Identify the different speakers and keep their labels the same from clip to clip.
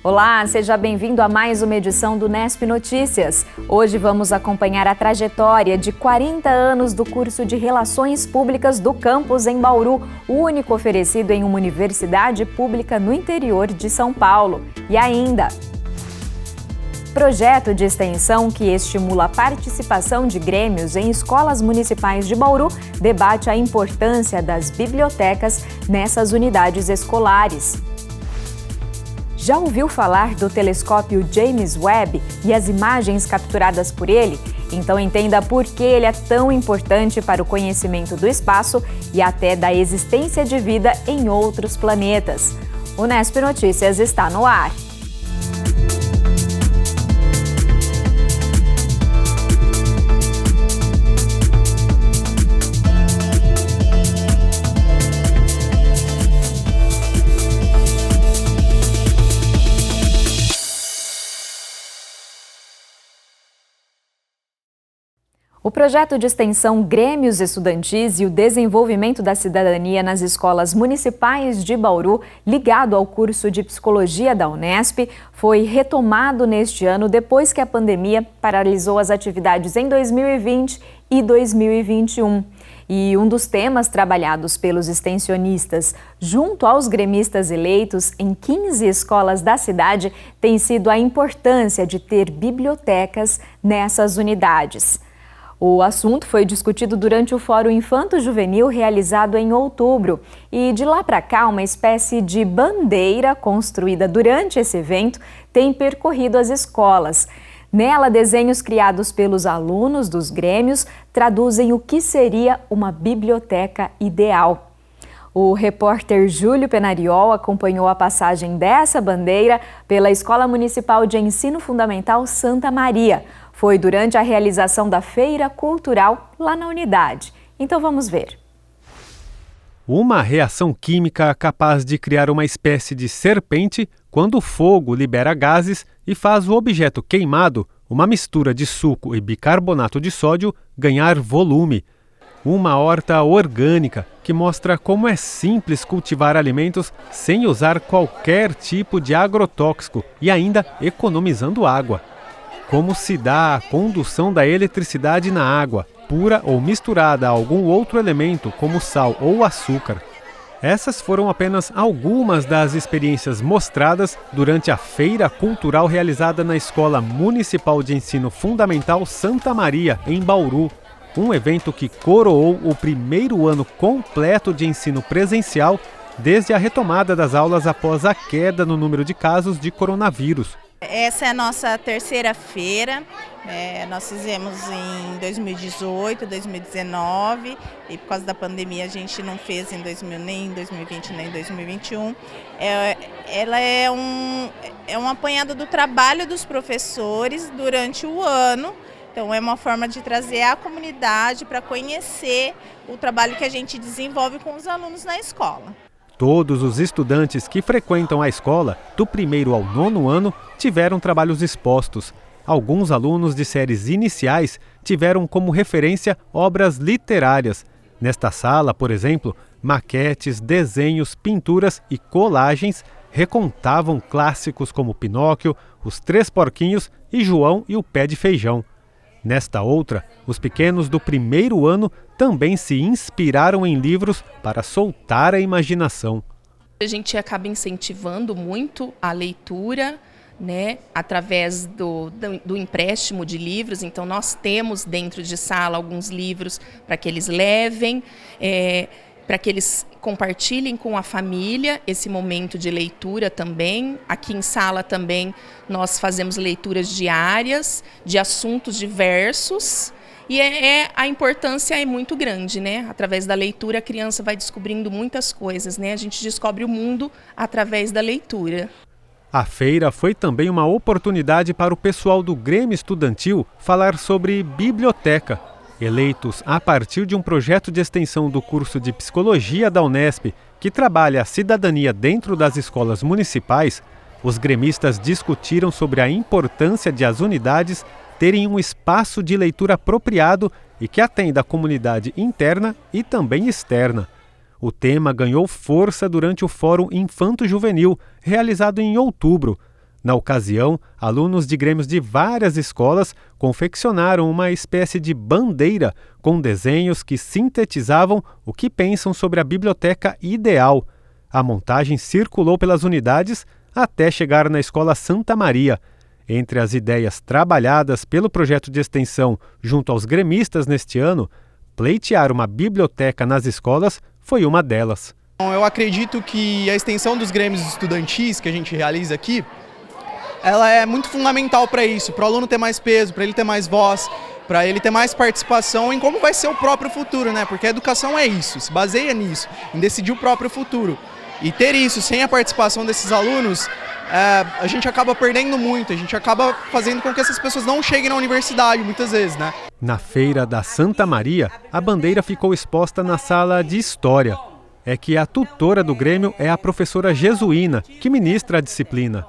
Speaker 1: Olá, seja bem-vindo a mais uma edição do Unesp Notícias. Hoje vamos acompanhar a trajetória de 40 anos do curso de Relações Públicas do campus em Bauru, o único oferecido em uma universidade pública no interior de São Paulo. E ainda, projeto de extensão que estimula a participação de grêmios em escolas municipais de Bauru debate a importância das bibliotecas nessas unidades escolares. Já ouviu falar do telescópio James Webb e as imagens capturadas por ele? Então entenda por que ele é tão importante para o conhecimento do espaço e até da existência de vida em outros planetas. O Unesp Notícias está no ar. O projeto de extensão Grêmios Estudantis e o Desenvolvimento da Cidadania nas Escolas Municipais de Bauru, ligado ao curso de Psicologia da Unesp, foi retomado neste ano depois que a pandemia paralisou as atividades em 2020 e 2021. E um dos temas trabalhados pelos extensionistas junto aos gremistas eleitos em 15 escolas da cidade tem sido a importância de ter bibliotecas nessas unidades. O assunto foi discutido durante o Fórum Infanto-Juvenil realizado em outubro e de lá para cá uma espécie de bandeira construída durante esse evento tem percorrido as escolas. Nela, desenhos criados pelos alunos dos grêmios traduzem o que seria uma biblioteca ideal. O repórter Júlio Penariol acompanhou a passagem dessa bandeira pela Escola Municipal de Ensino Fundamental Santa Maria. Foi durante a realização da Feira Cultural lá na unidade. Então vamos ver.
Speaker 2: Uma reação química capaz de criar uma espécie de serpente quando o fogo libera gases e faz o objeto queimado, uma mistura de suco e bicarbonato de sódio, ganhar volume. Uma horta orgânica que mostra como é simples cultivar alimentos sem usar qualquer tipo de agrotóxico e ainda economizando água. Como se dá a condução da eletricidade na água, pura ou misturada a algum outro elemento, como sal ou açúcar. Essas foram apenas algumas das experiências mostradas durante a Feira Cultural realizada na Escola Municipal de Ensino Fundamental Santa Maria, em Bauru. Um evento que coroou o primeiro ano completo de ensino presencial desde a retomada das aulas após a queda no número de casos de coronavírus.
Speaker 3: Essa é a nossa terceira feira, nós fizemos em 2018, 2019 e por causa da pandemia a gente não fez nem em 2020 nem em 2021. Ela é um apanhado do trabalho dos professores durante o ano, então é uma forma de trazer a comunidade para conhecer o trabalho que a gente desenvolve com os alunos na escola.
Speaker 2: Todos os estudantes que frequentam a escola, do primeiro ao nono ano, tiveram trabalhos expostos. Alguns alunos de séries iniciais tiveram como referência obras literárias. Nesta sala, por exemplo, maquetes, desenhos, pinturas e colagens recontavam clássicos como Pinóquio, Os Três Porquinhos e João e o Pé de Feijão. Nesta outra, os pequenos do primeiro ano também se inspiraram em livros para soltar a imaginação.
Speaker 4: A gente acaba incentivando muito a leitura, através do empréstimo de livros. Então nós temos dentro de sala alguns livros para que eles levem, para que eles compartilhem com a família esse momento de leitura também. Aqui em sala também nós fazemos leituras diárias de assuntos diversos e a importância é muito grande, Através da leitura a criança vai descobrindo muitas coisas, A gente descobre o mundo através da leitura.
Speaker 2: A feira foi também uma oportunidade para o pessoal do Grêmio Estudantil falar sobre biblioteca. Eleitos a partir de um projeto de extensão do curso de Psicologia da Unesp, que trabalha a cidadania dentro das escolas municipais, os gremistas discutiram sobre a importância de as unidades terem um espaço de leitura apropriado e que atenda a comunidade interna e também externa. O tema ganhou força durante o Fórum Infanto-Juvenil, realizado em outubro. Na ocasião, alunos de grêmios de várias escolas confeccionaram uma espécie de bandeira com desenhos que sintetizavam o que pensam sobre a biblioteca ideal. A montagem circulou pelas unidades até chegar na Escola Santa Maria. Entre as ideias trabalhadas pelo projeto de extensão junto aos gremistas neste ano, pleitear uma biblioteca nas escolas foi uma delas.
Speaker 5: Eu acredito que a extensão dos grêmios estudantis que a gente realiza aqui, ela é muito fundamental para isso, para o aluno ter mais peso, para ele ter mais voz, para ele ter mais participação em como vai ser o próprio futuro, né? Porque a educação é isso, se baseia nisso, em decidir o próprio futuro. E ter isso sem a participação desses alunos, a gente acaba perdendo muito, a gente acaba fazendo com que essas pessoas não cheguem na universidade muitas vezes, né?
Speaker 2: Na feira da Santa Maria, a bandeira ficou exposta na sala de História. É que a tutora do Grêmio é a professora Jesuína, que ministra a disciplina.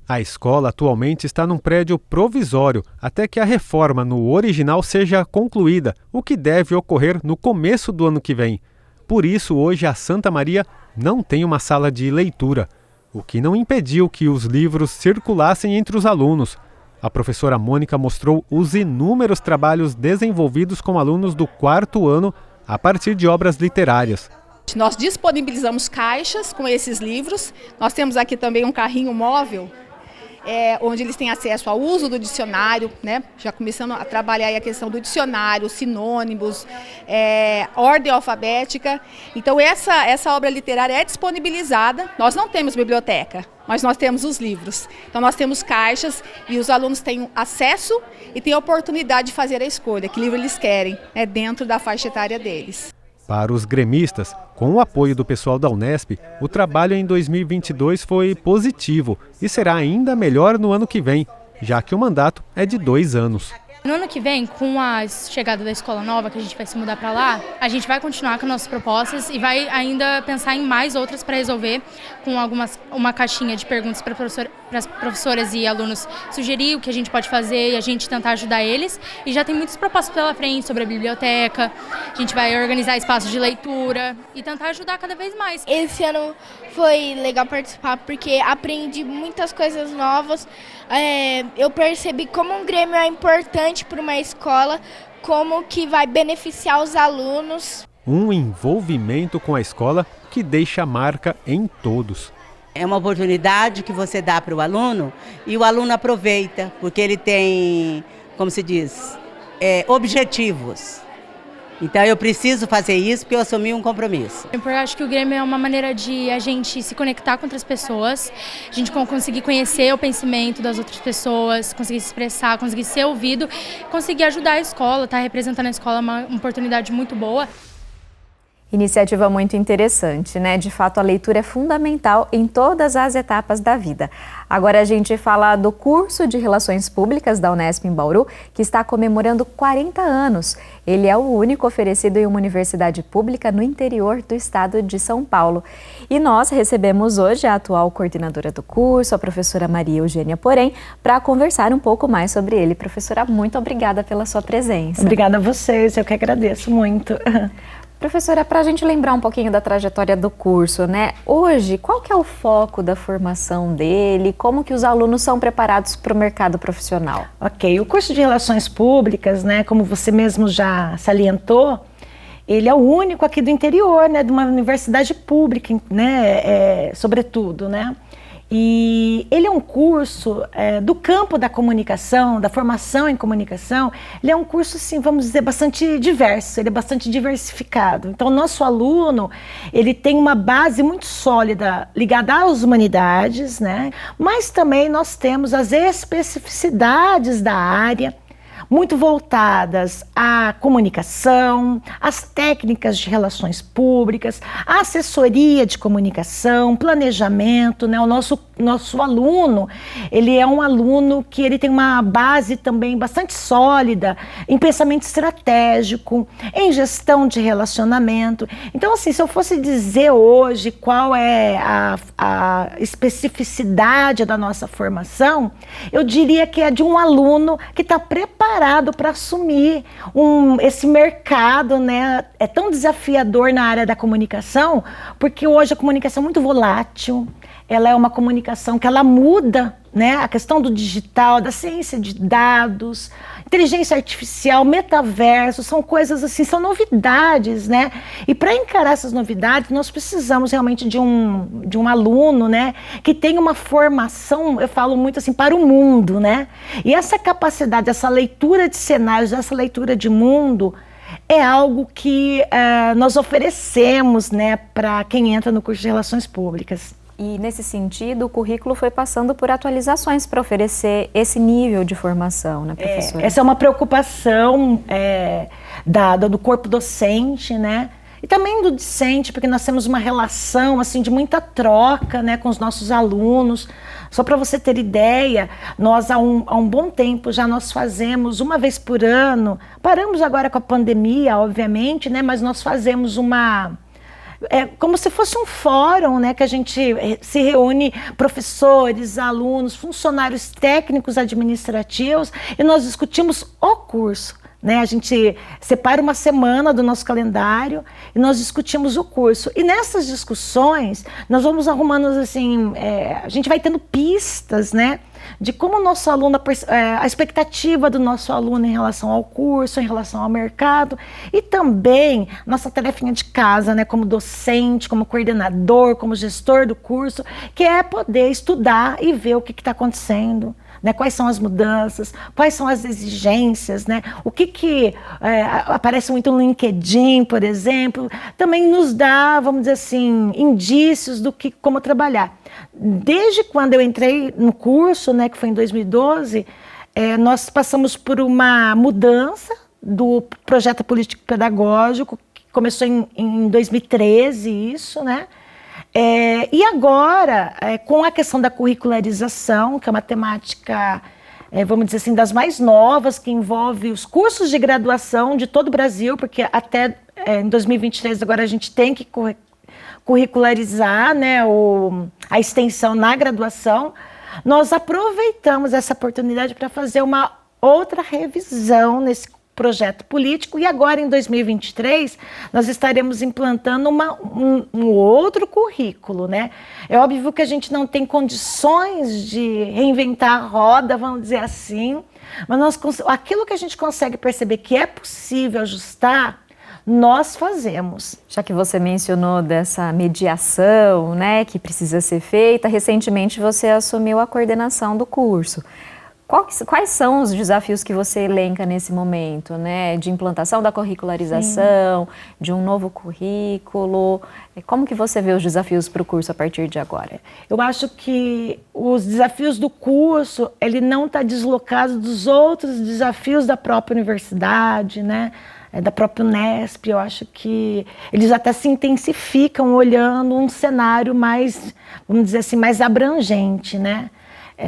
Speaker 2: A escola atualmente está num prédio provisório, até que a reforma no original seja concluída, o que deve ocorrer no começo do ano que vem. Por isso, hoje a Santa Maria não tem uma sala de leitura, o que não impediu que os livros circulassem entre os alunos. A professora Mônica mostrou os inúmeros trabalhos desenvolvidos com alunos do 4º ano a partir de obras literárias.
Speaker 6: Nós disponibilizamos caixas com esses livros. Nós temos aqui também um carrinho móvel, onde eles têm acesso ao uso do dicionário, né? Já começando a trabalhar aí a questão do dicionário, sinônimos, ordem alfabética. Então essa obra literária é disponibilizada. Nós não temos biblioteca, mas nós temos os livros. Então nós temos caixas e os alunos têm acesso e têm a oportunidade de fazer a escolha, que livro eles querem, dentro da faixa etária deles.
Speaker 2: Para os gremistas, com o apoio do pessoal da Unesp, o trabalho em 2022 foi positivo e será ainda melhor no ano que vem, já que o mandato é de 2 anos.
Speaker 7: No ano que vem, com a chegada da escola nova, que a gente vai se mudar para lá, a gente vai continuar com nossas propostas e vai ainda pensar em mais outras para resolver, com uma caixinha de perguntas para as professoras e alunos sugerir o que a gente pode fazer e a gente tentar ajudar eles. E já tem muitas propostas pela frente sobre a biblioteca, a gente vai organizar espaços de leitura e tentar ajudar cada vez mais.
Speaker 8: Esse ano foi legal participar porque aprendi muitas coisas novas. Eu percebi como um grêmio é importante para uma escola, como que vai beneficiar os alunos.
Speaker 2: Um envolvimento com a escola que deixa marca em todos.
Speaker 9: É uma oportunidade que você dá para o aluno e o aluno aproveita, porque ele tem, como se diz, objetivos. Então eu preciso fazer isso porque eu assumi um compromisso.
Speaker 7: Eu acho que o Grêmio é uma maneira de a gente se conectar com outras pessoas, a gente conseguir conhecer o pensamento das outras pessoas, conseguir se expressar, conseguir ser ouvido, conseguir ajudar a escola, estar representando a escola é uma oportunidade muito boa.
Speaker 1: Iniciativa muito interessante, né? De fato, a leitura é fundamental em todas as etapas da vida. Agora a gente fala do curso de Relações Públicas da Unesp em Bauru, que está comemorando 40 anos. Ele é o único oferecido em uma universidade pública no interior do estado de São Paulo. E nós recebemos hoje a atual coordenadora do curso, a professora Maria Eugênia Porém, para conversar um pouco mais sobre ele. Professora, muito obrigada pela sua presença.
Speaker 10: Obrigada a vocês, eu que agradeço muito.
Speaker 1: Professora, para a gente lembrar um pouquinho da trajetória do curso, né? Hoje, qual que é o foco da formação dele? Como que os alunos são preparados para o mercado profissional?
Speaker 10: Ok, o curso de Relações Públicas, né, como você mesmo já salientou, ele é o único aqui do interior, né, de uma universidade pública, né, sobretudo, né? E ele é um curso do campo da comunicação, da formação em comunicação. Ele é um curso, assim, vamos dizer, bastante diverso, ele é bastante diversificado. Então, o nosso aluno, ele tem uma base muito sólida ligada às humanidades, né? Mas também nós temos as especificidades da área, muito voltadas à comunicação, às técnicas de relações públicas, à assessoria de comunicação, planejamento, né? O nosso aluno, ele é um aluno que ele tem uma base também bastante sólida em pensamento estratégico, em gestão de relacionamento. Então, assim, se eu fosse dizer hoje qual é a especificidade da nossa formação, eu diria que é de um aluno que está preparado preparado para assumir esse mercado, né? É tão desafiador na área da comunicação, porque hoje a comunicação é muito volátil, ela é uma comunicação que ela muda, né? A questão do digital, da ciência de dados, inteligência artificial, metaverso, são coisas assim, são novidades, né? E para encarar essas novidades, nós precisamos realmente de um aluno, né? Que tenha uma formação, eu falo muito assim, para o mundo, né? E essa capacidade, essa leitura de cenários, essa leitura de mundo, é algo que nós oferecemos, né? Para quem entra no curso de Relações Públicas.
Speaker 1: E, nesse sentido, o currículo foi passando por atualizações para oferecer esse nível de formação, né, professora?
Speaker 10: Essa é uma preocupação do corpo docente, né? E também do discente, porque nós temos uma relação assim, de muita troca, né, com os nossos alunos. Só para você ter ideia, nós há um bom tempo já nós fazemos uma vez por ano, paramos agora com a pandemia, obviamente, né, mas nós fazemos como se fosse um fórum, né, que a gente se reúne professores, alunos, funcionários técnicos administrativos e nós discutimos o curso. Né? A gente separa uma semana do nosso calendário e nós discutimos o curso. E nessas discussões, nós vamos arrumando assim, a gente vai tendo pistas, né, de como o nosso aluno, a expectativa do nosso aluno em relação ao curso, em relação ao mercado e também nossa tarefinha de casa, né, como docente, como coordenador, como gestor do curso, que é poder estudar e ver o que está acontecendo. Né, quais são as mudanças, quais são as exigências, né, o que aparece muito no LinkedIn, por exemplo, também nos dá, vamos dizer assim, indícios do como trabalhar. Desde quando eu entrei no curso, né, que foi em 2012, nós passamos por uma mudança do projeto político-pedagógico, que começou em 2013, isso, né? E agora, com a questão da curricularização, que é uma temática, vamos dizer assim, das mais novas, que envolve os cursos de graduação de todo o Brasil, porque até em 2023 agora a gente tem que curricularizar, né, a extensão na graduação, nós aproveitamos essa oportunidade para fazer uma outra revisão nesse projeto político e agora em 2023 nós estaremos implantando um outro currículo, né? É óbvio que a gente não tem condições de reinventar a roda, vamos dizer assim, mas aquilo que a gente consegue perceber que é possível ajustar, nós fazemos.
Speaker 1: Já que você mencionou dessa mediação, né, que precisa ser feita, recentemente você assumiu a coordenação do curso. Quais são os desafios que você elenca nesse momento, né? De implantação da curricularização, de um novo currículo? Como que você vê os desafios para o curso a partir de agora?
Speaker 10: Eu acho que os desafios do curso, ele não está deslocado dos outros desafios da própria universidade, né? Da própria Unesp. Eu acho que eles até se intensificam olhando um cenário mais, vamos dizer assim, mais abrangente, né?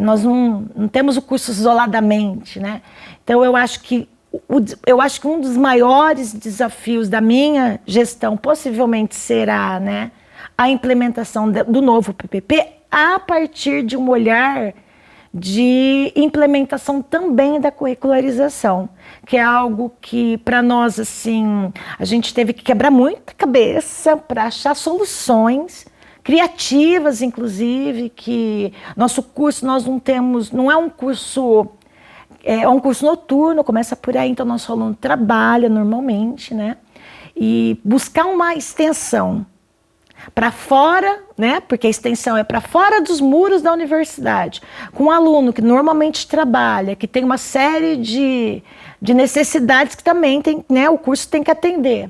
Speaker 10: Nós não temos o curso isoladamente, né? Então eu acho que um dos maiores desafios da minha gestão possivelmente será, né, a implementação do novo PPP a partir de um olhar de implementação também da curricularização, que é algo que para nós assim a gente teve que quebrar muita cabeça para achar soluções criativas, inclusive, que nosso curso nós não temos, não é um curso, é um curso noturno, começa por aí, então nosso aluno trabalha normalmente, né? E buscar uma extensão para fora, né? Porque a extensão é para fora dos muros da universidade, com um aluno que normalmente trabalha, que tem uma série de necessidades que também tem, né? O curso tem que atender.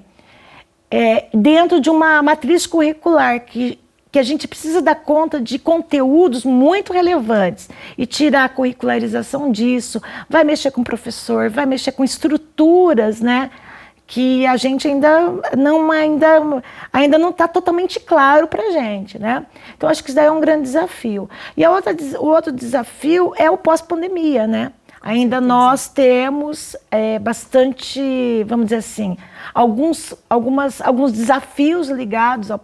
Speaker 10: Dentro de uma matriz curricular que a gente precisa dar conta de conteúdos muito relevantes e tirar a curricularização disso, vai mexer com o professor, vai mexer com estruturas, né, que a gente ainda não está totalmente claro para a gente, né? Então acho que isso daí é um grande desafio. E o outro desafio é o pós-pandemia, né? Ainda nós temos bastante, vamos dizer assim, alguns desafios ligados ao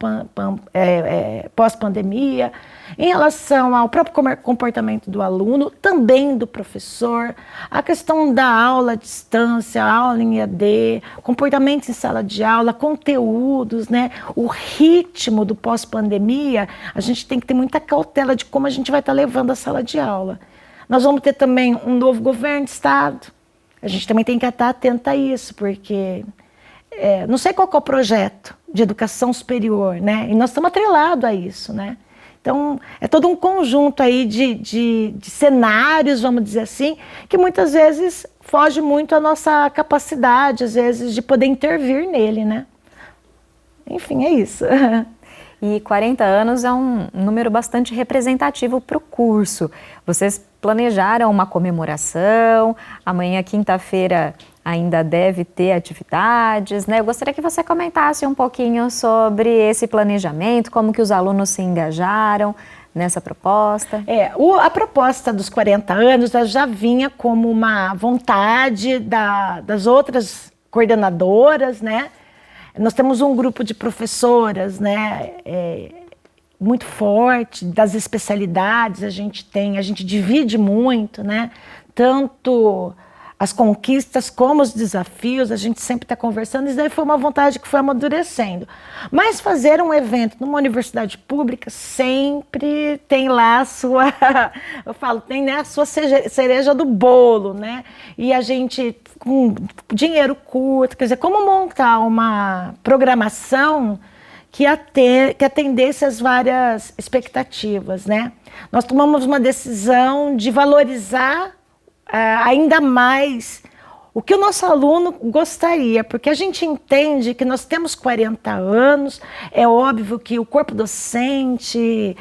Speaker 10: pós-pandemia, em relação ao próprio comportamento do aluno, também do professor, a questão da aula à distância, aula em EAD, comportamento em sala de aula, conteúdos, né? O ritmo do pós-pandemia, a gente tem que ter muita cautela de como a gente vai estar levando a sala de aula. Nós vamos ter também um novo governo de estado, a gente também tem que estar atento a isso, porque não sei qual que é o projeto de educação superior, né? E nós estamos atrelados a isso, né? Então, é todo um conjunto aí de cenários, vamos dizer assim, que muitas vezes foge muito à nossa capacidade, às vezes, de poder intervir nele, né? Enfim, é isso.
Speaker 1: E 40 anos é um número bastante representativo para o curso. Vocês planejaram uma comemoração, amanhã, quinta-feira, ainda deve ter atividades, né? Eu gostaria que você comentasse um pouquinho sobre esse planejamento, como que os alunos se engajaram nessa proposta.
Speaker 10: A proposta dos 40 anos já vinha como uma vontade das outras coordenadoras, né? Nós temos um grupo de professoras, né? Muito forte, das especialidades, a gente divide muito, né? Tanto as conquistas como os desafios, a gente sempre está conversando, isso daí foi uma vontade que foi amadurecendo. Mas fazer um evento numa universidade pública sempre tem lá a sua, eu falo, tem, né, a sua cereja do bolo, né? E a gente, com dinheiro curto, quer dizer, como montar uma programação que atendesse às várias expectativas, né? Nós tomamos uma decisão de valorizar ainda mais o que o nosso aluno gostaria, porque a gente entende que nós temos 40 anos, é óbvio que o corpo docente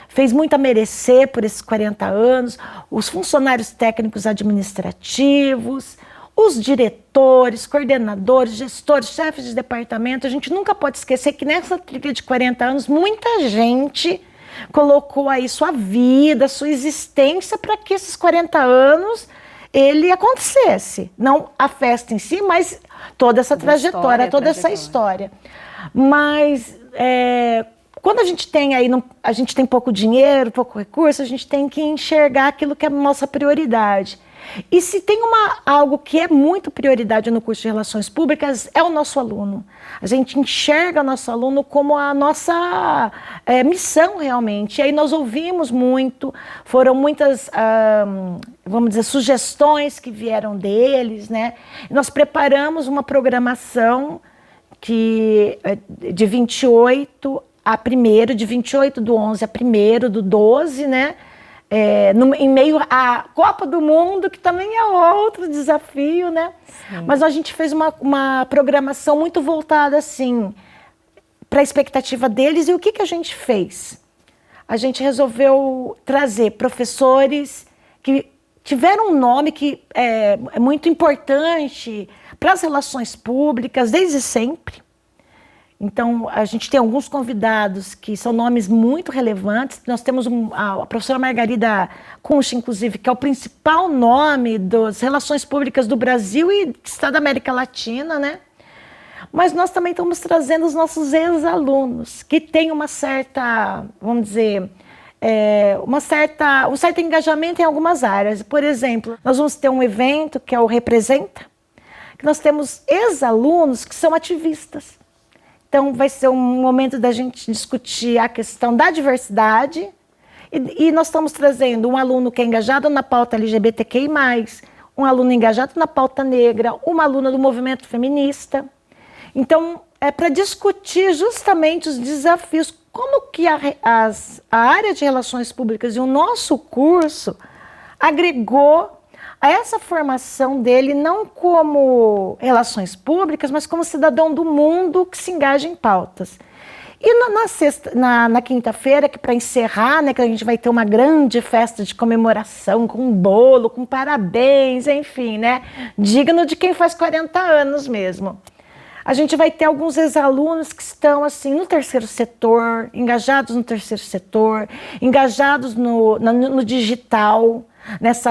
Speaker 10: fez muito a merecer por esses 40 anos, os funcionários técnicos administrativos, os diretores, coordenadores, gestores, chefes de departamento. A gente nunca pode esquecer que nessa trilha de 40 anos, muita gente colocou aí sua vida, sua existência para que esses 40 anos ele acontecesse. Não a festa em si, mas toda essa trajetória, toda essa história. Mas quando a gente tem aí, a gente tem pouco dinheiro, pouco recurso, a gente tem que enxergar aquilo que é a nossa prioridade. E se tem algo que é muito prioridade no curso de Relações Públicas, é o nosso aluno. A gente enxerga o nosso aluno como a nossa missão realmente. E aí nós ouvimos muito, foram muitas, vamos dizer, sugestões que vieram deles, né? Nós preparamos uma programação que de 28 a 1º, de 28 do 11 a 1º do 12, né? Em meio à Copa do Mundo, que também é outro desafio, né? Sim. Mas a gente fez uma programação muito voltada, assim, para a expectativa deles. E o que a gente fez? A gente resolveu trazer professores que tiveram um nome que é muito importante para as relações públicas, desde sempre. Então, a gente tem alguns convidados que são nomes muito relevantes. Nós temos a professora Margarida Kunsch, inclusive, que é o principal nome das relações públicas do Brasil e do Estado da América Latina, né? Mas nós também estamos trazendo os nossos ex-alunos, que têm uma certa, vamos dizer, um certo engajamento em algumas áreas. Por exemplo, nós vamos ter um evento que é o Representa, que nós temos ex-alunos que são ativistas. Então, vai ser um momento da gente discutir a questão da diversidade e nós estamos trazendo um aluno que é engajado na pauta LGBTQI+, um aluno engajado na pauta negra, uma aluna do movimento feminista. Então, é para discutir justamente os desafios, como que a área de relações públicas e o nosso curso agregou a essa formação dele não como relações públicas, mas como cidadão do mundo que se engaja em pautas. E na quinta-feira, que para encerrar, né, que a gente vai ter uma grande festa de comemoração, com bolo, com parabéns, enfim, né, digno de quem faz 40 anos mesmo. A gente vai ter alguns ex-alunos que estão assim no terceiro setor, engajados no terceiro setor, engajados no digital.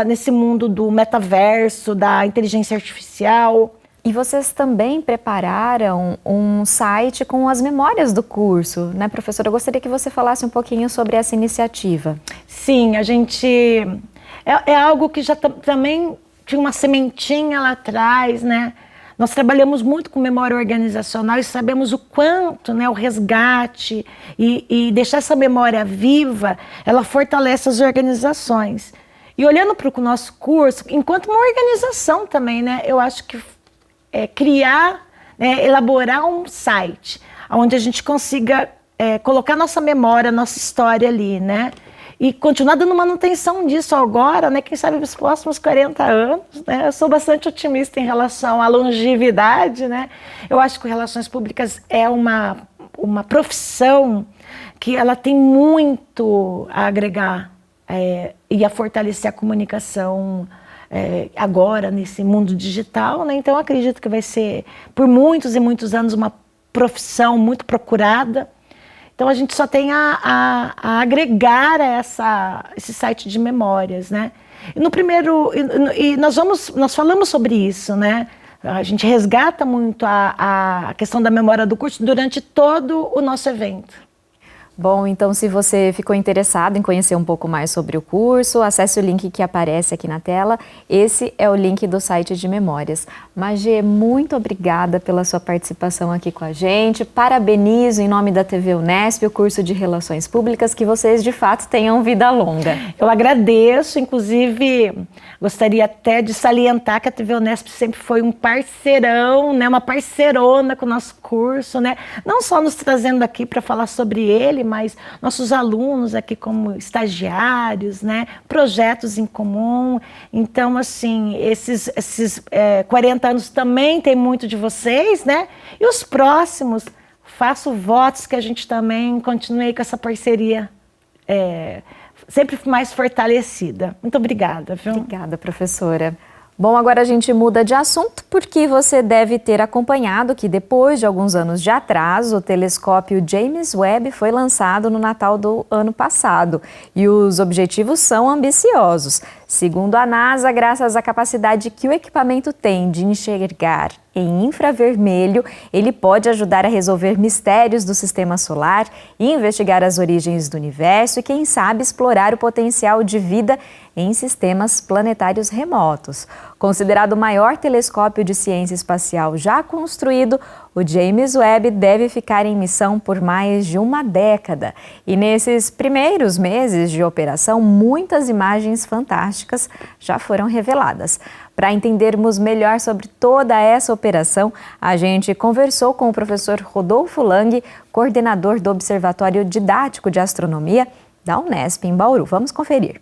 Speaker 10: nesse mundo do metaverso, da inteligência artificial.
Speaker 1: E vocês também prepararam um site com as memórias do curso, né, professora? Eu gostaria que você falasse um pouquinho sobre essa iniciativa.
Speaker 10: Sim, a gente... É algo que já também tinha uma sementinha lá atrás, né? Nós trabalhamos muito com memória organizacional e sabemos o quanto, né, o resgate e deixar essa memória viva, ela fortalece as organizações. E olhando para o nosso curso, enquanto uma organização também, né, eu acho que criar, né, elaborar um site onde a gente consiga colocar nossa memória, nossa história ali, né? E continuar dando manutenção disso agora, né? Quem sabe nos próximos 40 anos, né? Eu sou bastante otimista em relação à longevidade, né? Eu acho que Relações Públicas é uma profissão que ela tem muito a agregar e a fortalecer a comunicação agora, nesse mundo digital, né? Então, eu acredito que vai ser, por muitos e muitos anos, uma profissão muito procurada. Então, a gente só tem a agregar esse site de memórias, né? E no primeiro, nós falamos sobre isso, né? A gente resgata muito a questão da memória do curso durante todo o nosso evento.
Speaker 1: Bom, então se você ficou interessado em conhecer um pouco mais sobre o curso, acesse o link que aparece aqui na tela. Esse é o link do site de memórias. Magê, muito obrigada pela sua participação aqui com a gente. Parabenizo em nome da TV Unesp o curso de Relações Públicas, que vocês de fato tenham vida longa.
Speaker 10: Eu agradeço, inclusive gostaria até de salientar que a TV Unesp sempre foi um parceirão, né, uma parceirona com o nosso curso, né? Não só nos trazendo aqui para falar sobre ele, mas nossos alunos aqui como estagiários, né, projetos em comum. Então, assim, esses 40 anos também tem muito de vocês, né? E os próximos, faço votos que a gente também continue com essa parceria sempre mais fortalecida. Muito obrigada, viu?
Speaker 1: Obrigada, professora. Bom, agora a gente muda de assunto porque você deve ter acompanhado que depois de alguns anos de atraso, o telescópio James Webb foi lançado no Natal do ano passado e os objetivos são ambiciosos. Segundo a NASA, graças à capacidade que o equipamento tem de enxergar em infravermelho, ele pode ajudar a resolver mistérios do sistema solar, investigar as origens do universo e, quem sabe, explorar o potencial de vida em sistemas planetários remotos. Considerado o maior telescópio de ciência espacial já construído, o James Webb deve ficar em missão por mais de uma década. E nesses primeiros meses de operação, muitas imagens fantásticas já foram reveladas. Para entendermos melhor sobre toda essa operação, a gente conversou com o professor Rodolfo Lang, coordenador do Observatório Didático de Astronomia da Unesp em Bauru. Vamos conferir.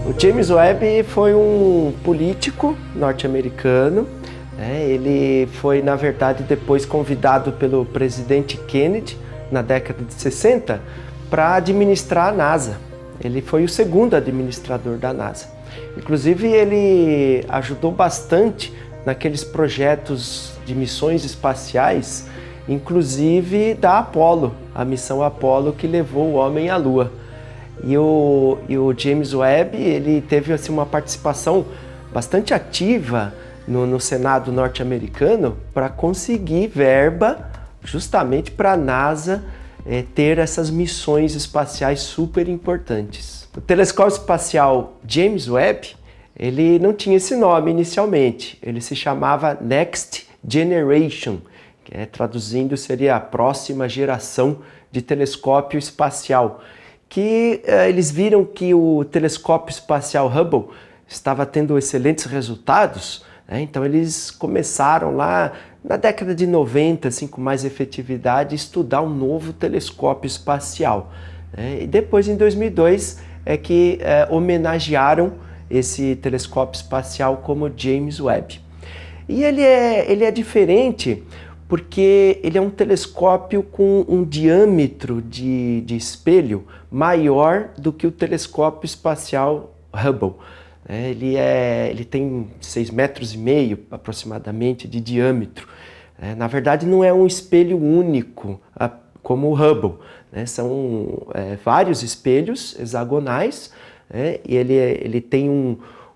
Speaker 11: O James Webb foi um político norte-americano, né? Ele foi, na verdade, depois convidado pelo presidente Kennedy, na década de 60, para administrar a NASA. Ele foi o segundo administrador da NASA. Inclusive, ele ajudou bastante naqueles projetos de missões espaciais, inclusive da Apollo, a missão Apollo que levou o homem à Lua. E o James Webb, ele teve assim, uma participação bastante ativa no Senado norte-americano para conseguir verba justamente para a NASA ter essas missões espaciais super importantes. O telescópio espacial James Webb, ele não tinha esse nome inicialmente, ele se chamava Next Generation, que traduzindo seria a próxima geração de telescópio espacial. Que eles viram que o telescópio espacial Hubble estava tendo excelentes resultados, né? Então eles começaram lá na década de 90, assim, com mais efetividade, estudar um novo telescópio espacial, né? E depois, em 2002, é que homenagearam esse telescópio espacial como James Webb. E ele é diferente porque ele é um telescópio com um diâmetro de espelho maior do que o telescópio espacial Hubble. Ele tem 6,5 metros aproximadamente de diâmetro. Na verdade, não é um espelho único, como o Hubble. São vários espelhos hexagonais, e ele tem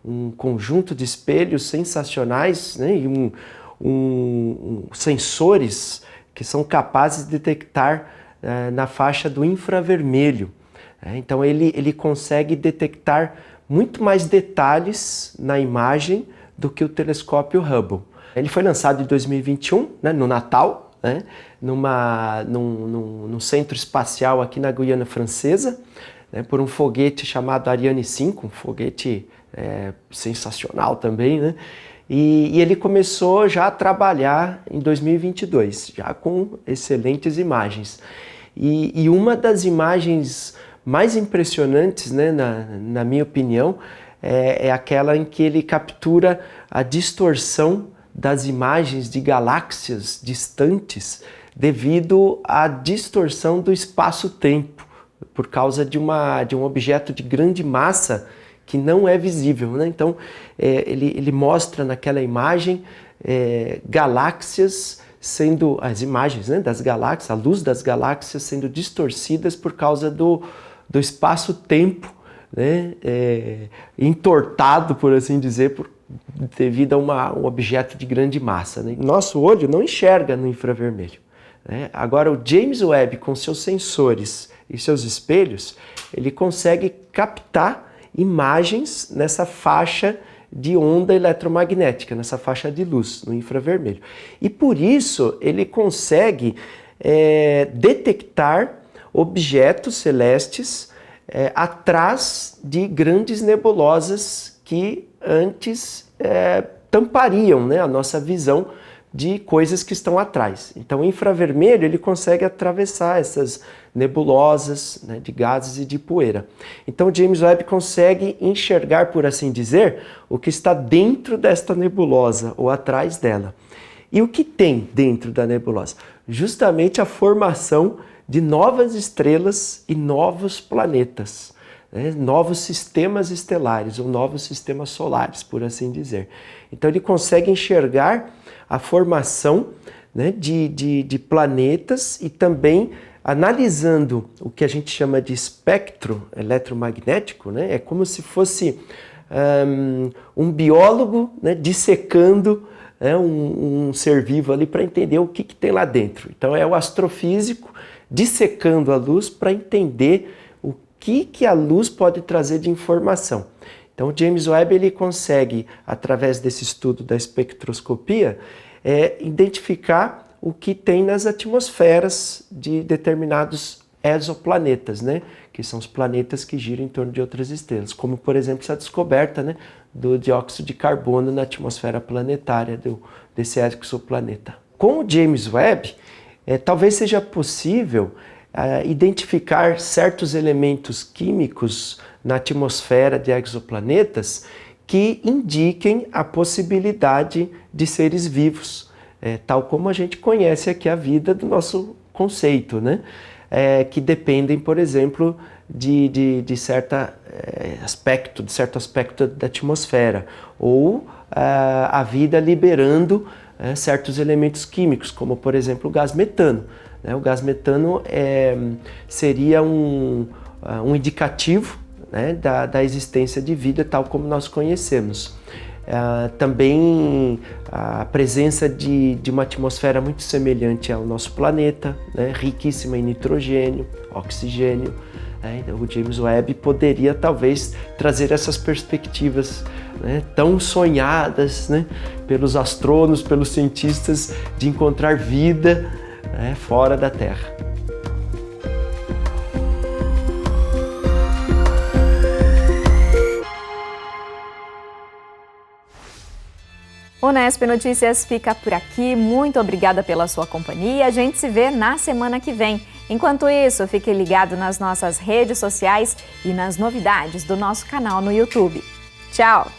Speaker 11: um conjunto de espelhos sensacionais, e sensores que são capazes de detectar na faixa do infravermelho. Então ele consegue detectar muito mais detalhes na imagem do que o telescópio Hubble. Ele foi lançado em 2021, no Natal, num centro espacial aqui na Guiana Francesa, por um foguete chamado Ariane 5, um foguete sensacional também, E ele começou já a trabalhar em 2022, já com excelentes imagens. E uma das imagens mais impressionantes, na minha opinião, é aquela em que ele captura a distorção das imagens de galáxias distantes devido à distorção do espaço-tempo, por causa de um objeto de grande massa que não é visível. Então, ele mostra naquela imagem galáxias sendo, as imagens das galáxias, a luz das galáxias sendo distorcidas por causa do espaço-tempo, entortado, por assim dizer, devido a um objeto de grande massa. Nosso olho não enxerga no infravermelho. Agora, o James Webb, com seus sensores e seus espelhos, ele consegue captar imagens nessa faixa de onda eletromagnética, nessa faixa de luz, no infravermelho. E por isso ele consegue detectar objetos celestes atrás de grandes nebulosas que antes tampariam a nossa visão de coisas que estão atrás. Então, o infravermelho ele consegue atravessar essas nebulosas de gases e de poeira. Então, o James Webb consegue enxergar, por assim dizer, o que está dentro desta nebulosa ou atrás dela. E o que tem dentro da nebulosa? Justamente a formação de novas estrelas e novos planetas, novos sistemas estelares ou novos sistemas solares, por assim dizer. Então, ele consegue enxergar a formação de planetas e também analisando o que a gente chama de espectro eletromagnético, é como se fosse um biólogo dissecando um ser vivo ali para entender o que tem lá dentro. Então é o astrofísico dissecando a luz para entender o que a luz pode trazer de informação. Então o James Webb ele consegue, através desse estudo da espectroscopia, identificar o que tem nas atmosferas de determinados exoplanetas, que são os planetas que giram em torno de outras estrelas, como por exemplo essa descoberta do dióxido de carbono na atmosfera planetária desse exoplaneta. Com o James Webb, talvez seja possível identificar certos elementos químicos na atmosfera de exoplanetas que indiquem a possibilidade de seres vivos, tal como a gente conhece aqui a vida do nosso conceito, que dependem, por exemplo, de certo aspecto da atmosfera, ou a vida liberando certos elementos químicos, como por exemplo o gás metano. O gás metano seria um indicativo da existência de vida tal como nós conhecemos. Também a presença de uma atmosfera muito semelhante ao nosso planeta, riquíssima em nitrogênio, oxigênio. O James Webb poderia talvez trazer essas perspectivas tão sonhadas pelos astrônomos, pelos cientistas, de encontrar vida fora da Terra.
Speaker 1: O Unesp Notícias fica por aqui. Muito obrigada pela sua companhia. A gente se vê na semana que vem. Enquanto isso, fique ligado nas nossas redes sociais e nas novidades do nosso canal no YouTube. Tchau!